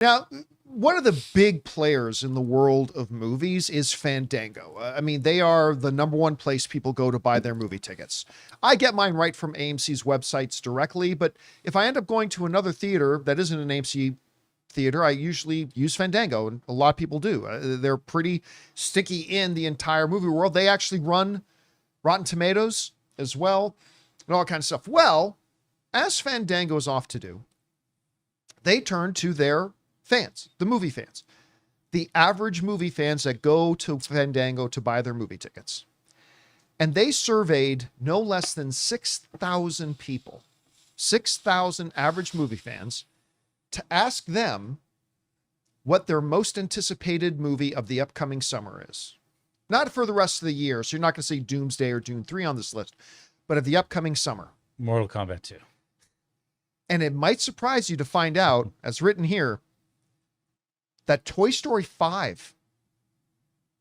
Now, one of the big players in the world of movies is Fandango. I mean, they are the number one place people go to buy their movie tickets. I get mine right from AMC's websites directly, but if I end up going to another theater that isn't an AMC theater, I usually use Fandango, and a lot of people do. They're pretty sticky in the entire movie world. They actually run Rotten Tomatoes as well, and all kinds of stuff. Well, as Fandango is off to do, they turn to their fans, the movie fans, the average movie fans that go to Fandango to buy their movie tickets. And they surveyed no less than 6,000 people, 6,000 average movie fans, to ask them what their most anticipated movie of the upcoming summer is. Not for the rest of the year, so you're not going to see Doomsday or Dune 3 on this list, but of the upcoming summer. Mortal Kombat 2. And it might surprise you to find out, as written here, that Toy Story 5,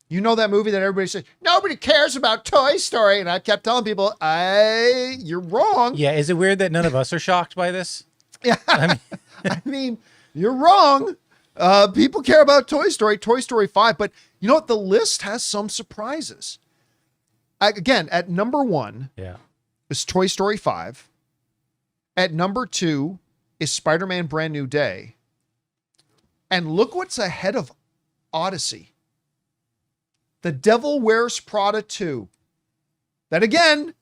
you know that movie that everybody said, nobody cares about Toy Story. And I kept telling people, you're wrong. Yeah, is it weird that none of us are shocked by this? Yeah, I mean, you're wrong. People care about Toy Story 5. But you know what? The list has some surprises. Again, at number 1 is Toy Story 5. At number 2 is Spider-Man Brand New Day. And look what's ahead of Odyssey. The Devil Wears Prada 2. That again,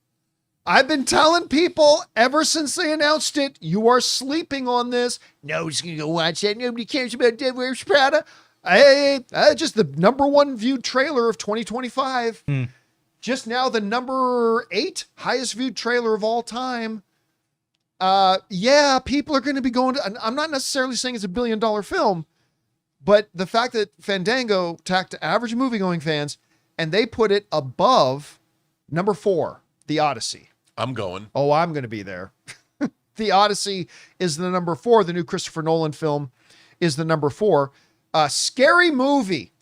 I've been telling people ever since they announced it, you are sleeping on this. Nobody's going to go watch that. Nobody cares about Devil Wears Prada. Just the number 1 viewed trailer of 2025. Just now the number 8 highest viewed trailer of all time. People are going to be going to, I'm not necessarily saying it's $1 billion film, but the fact that Fandango tacked to average movie-going fans, and they put it above number 4, The Odyssey. I'm going. Oh, I'm going to be there. The Odyssey is the number 4. The new Christopher Nolan film is the number 4. Scary Movie.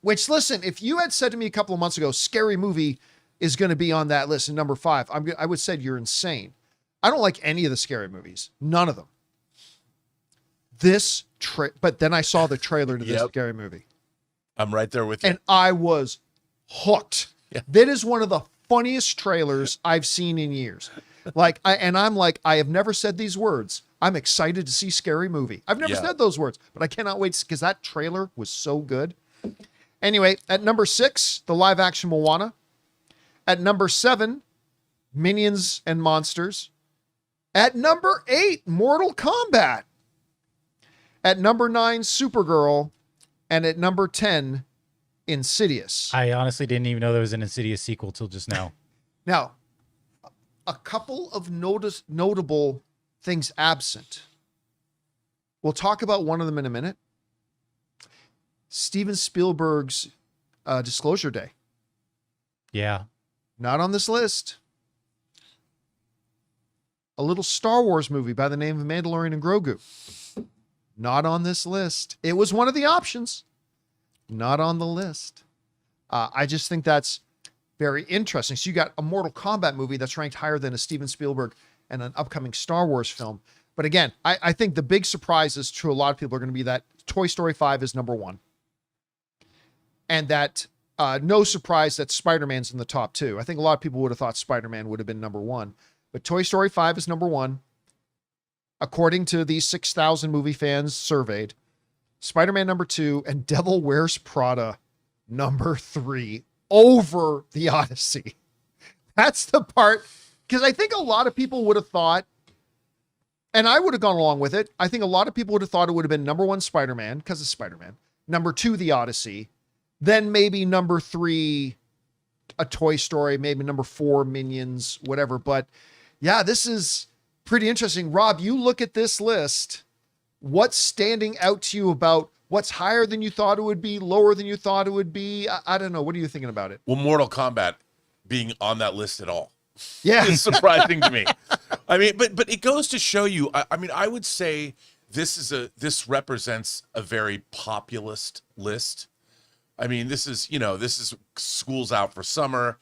Which, listen, if you had said to me a couple of months ago, Scary Movie is going to be on that list in number 5, I would have said you're insane. I don't like any of the scary movies. None of them. But then I saw the trailer to this Scary Movie. I'm right there with you. And I was hooked. Yeah. That is one of the funniest trailers I've seen in years. I have never said these words. I'm excited to see Scary Movie. I've never said those words, but I cannot wait because that trailer was so good. Anyway, at number 6, the live action Moana. At number 7, Minions and Monsters. At number 8, Mortal Kombat. At number 9, Supergirl. And at number 10, Insidious. I honestly didn't even know there was an Insidious sequel till just now. Now, a couple of notable things absent. We'll talk about one of them in a minute. Steven Spielberg's Disclosure Day. Yeah. Not on this list. A little Star Wars movie by the name of Mandalorian and Grogu. Not on this list. It was one of the options. Not on the list. I just think that's very interesting. So you got a Mortal Kombat movie that's ranked higher than a Steven Spielberg and an upcoming Star Wars film. But again, I think the big surprises to a lot of people are going to be that Toy Story 5 is number 1. And that no surprise that Spider-Man's in the top 2. I think a lot of people would have thought Spider-Man would have been number 1. But Toy Story 5 is number 1. According to these 6,000 movie fans surveyed, Spider-Man number 2 and Devil Wears Prada number 3 over the Odyssey. That's the part, because I think a lot of people would have thought, and I would have gone along with it, I think a lot of people would have thought it would have been number 1 Spider-Man, because it's Spider-Man, number 2 the Odyssey, then maybe number 3 a Toy Story, maybe number 4 Minions, whatever. But yeah, this is pretty interesting. Rob, you look at this list, what's standing out to you about what's higher than you thought it would be, lower than you thought it would be? I don't know. What are you thinking about it? Well, Mortal Kombat being on that list at all is surprising to me. I mean, but it goes to show you, I mean, I would say this represents a very populist list. I mean, this is school's out for summer.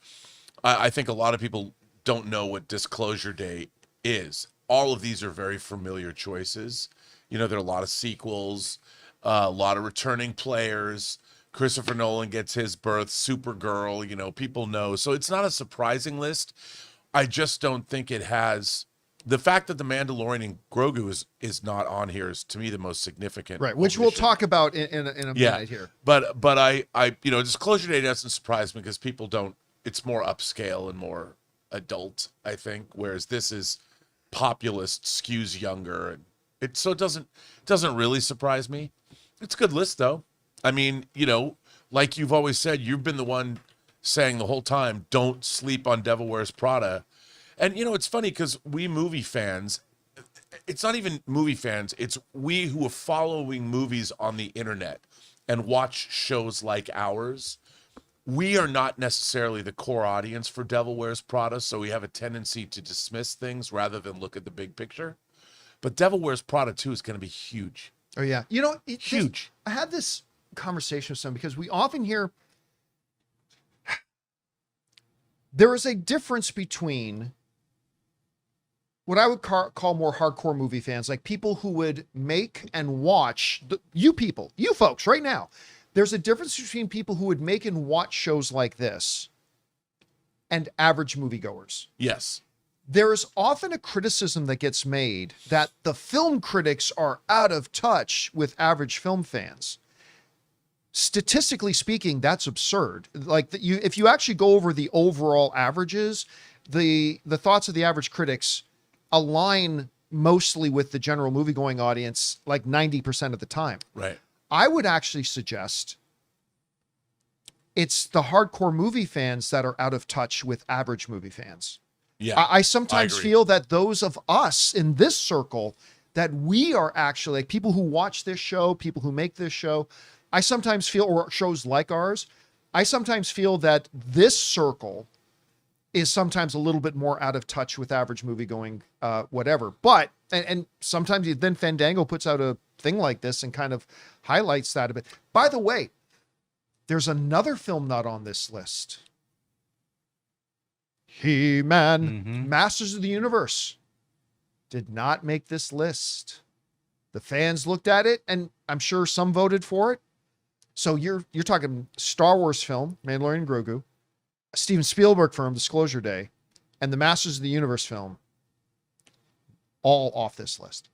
I think a lot of people don't know what Disclosure Day is. All of these are very familiar choices. You know, there are a lot of sequels, a lot of returning players. Christopher Nolan gets his berth, Supergirl, you know, people know. So it's not a surprising list. I just don't think it has the fact that the Mandalorian and Grogu is not on here is to me the most significant. Right, which we'll talk about in a minute here. But I you know, Disclosure Day doesn't surprise me because people don't. It's more upscale and more adult, I think, whereas this is populist, skews younger, and it doesn't really surprise me. It's a good list though. I mean, you know, like you've always said, you've been the one saying the whole time, don't sleep on Devil Wears Prada. And, you know, it's funny because we movie fans, it's not even movie fans, it's we who are following movies on the internet and watch shows like ours. We are not necessarily the core audience for Devil Wears Prada, so we have a tendency to dismiss things rather than look at the big picture. But Devil Wears Prada 2 is going to be huge. Oh, yeah. You know, Huge. I had this conversation with someone because we often hear there is a difference between what I would call more hardcore movie fans, like people who would make and watch, you folks right now. There's a difference between people who would make and watch shows like this and average moviegoers. Yes. There is often a criticism that gets made that the film critics are out of touch with average film fans. Statistically speaking, that's absurd. Like if you actually go over the overall averages, the thoughts of the average critics align mostly with the general movie-going audience, like 90% of the time. Right. I would actually suggest it's the hardcore movie fans that are out of touch with average movie fans. Yeah. I sometimes agree. feel that those of us in this circle, that we are actually like people who watch this show, people who make this show, I sometimes feel, or shows like ours, I sometimes feel that this circle is sometimes a little bit more out of touch with average movie going, whatever. But, and sometimes then Fandango puts out a thing like this and kind of highlights that a bit. By the way, there's another film not on this list. He-Man, Masters of the Universe, did not make this list. The fans looked at it, and I'm sure some voted for it. So you're talking Star Wars film, Mandalorian and Grogu, Steven Spielberg film, Disclosure Day, and the Masters of the Universe film, all off this list.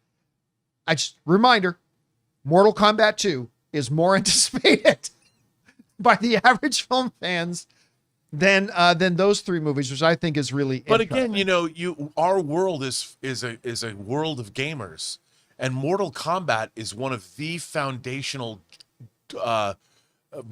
Reminder, Mortal Kombat 2 is more anticipated by the average film fans than those three movies, which I think is really. But again, you know, our world is a world of gamers, and Mortal Kombat is one of the foundational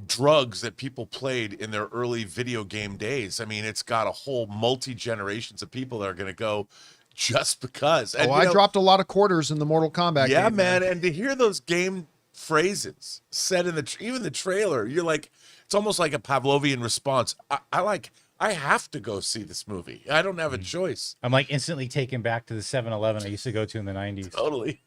drugs that people played in their early video game days. I mean, it's got a whole multi-generations of people that are going to go just because. And, I dropped a lot of quarters in the Mortal Kombat game. Man. And to hear those game phrases said in even the trailer, you're like, it's almost like a Pavlovian response. I have to go see this movie. I don't have a choice. I'm like instantly taken back to the 7-Eleven I used to go to in the 90s. Totally.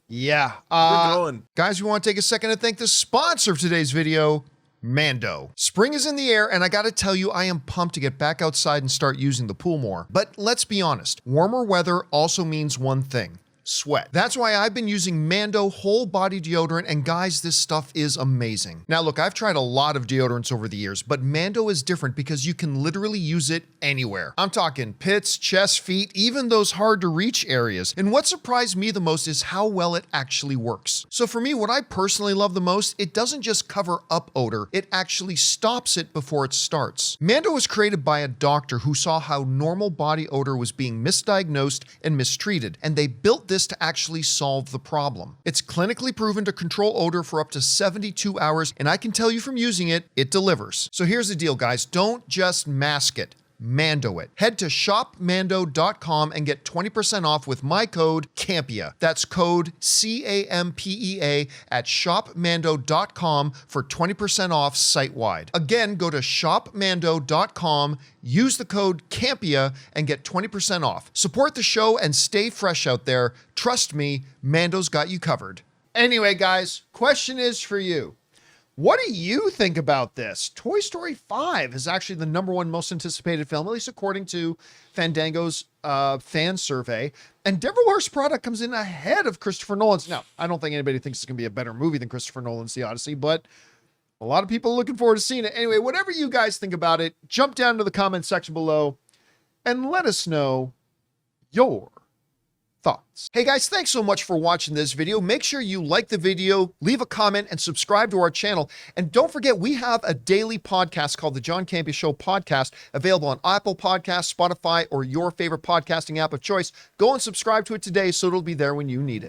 Yeah. We're going. Guys, we want to take a second to thank the sponsor of today's video, Mando. Spring is in the air, and I gotta tell you, I am pumped to get back outside and start using the pool more. But let's be honest, warmer weather also means one thing: sweat. That's why I've been using Mando whole body deodorant, and guys, this stuff is amazing. Now look, I've tried a lot of deodorants over the years, but Mando is different because you can literally use it anywhere. I'm talking pits, chest, feet, even those hard to reach areas. And what surprised me the most is how well it actually works. So for me, what I personally love the most, it doesn't just cover up odor, it actually stops it before it starts. Mando was created by a doctor who saw how normal body odor was being misdiagnosed and mistreated, and they built this to actually solve the problem. It's clinically proven to control odor for up to 72 hours, and I can tell you from using it, it delivers. So here's the deal, guys. Don't just mask it. Mando it. Head to shopmando.com and get 20% off with my code Campea. That's code CAMPEA at shopmando.com for 20% off site-wide. Again, go to shopmando.com, use the code Campea, and get 20% off. Support the show and stay fresh out there. Trust me, Mando's got you covered. Anyway, guys, question is for you. What do you think about this? Toy Story 5 is actually the #1 most anticipated film, at least according to Fandango's fan survey. And Devil Wears Prada comes in ahead of Christopher Nolan's. Now, I don't think anybody thinks it's going to be a better movie than Christopher Nolan's The Odyssey, but a lot of people are looking forward to seeing it. Anyway, whatever you guys think about it, jump down to the comment section below and let us know your thoughts. Hey guys, thanks so much for watching this video. Make sure you like the video, leave a comment, and subscribe to our channel. And don't forget, we have a daily podcast called the John Campea Show Podcast, available on Apple Podcasts, Spotify, or your favorite podcasting app of choice. Go and subscribe to it today so it'll be there when you need it.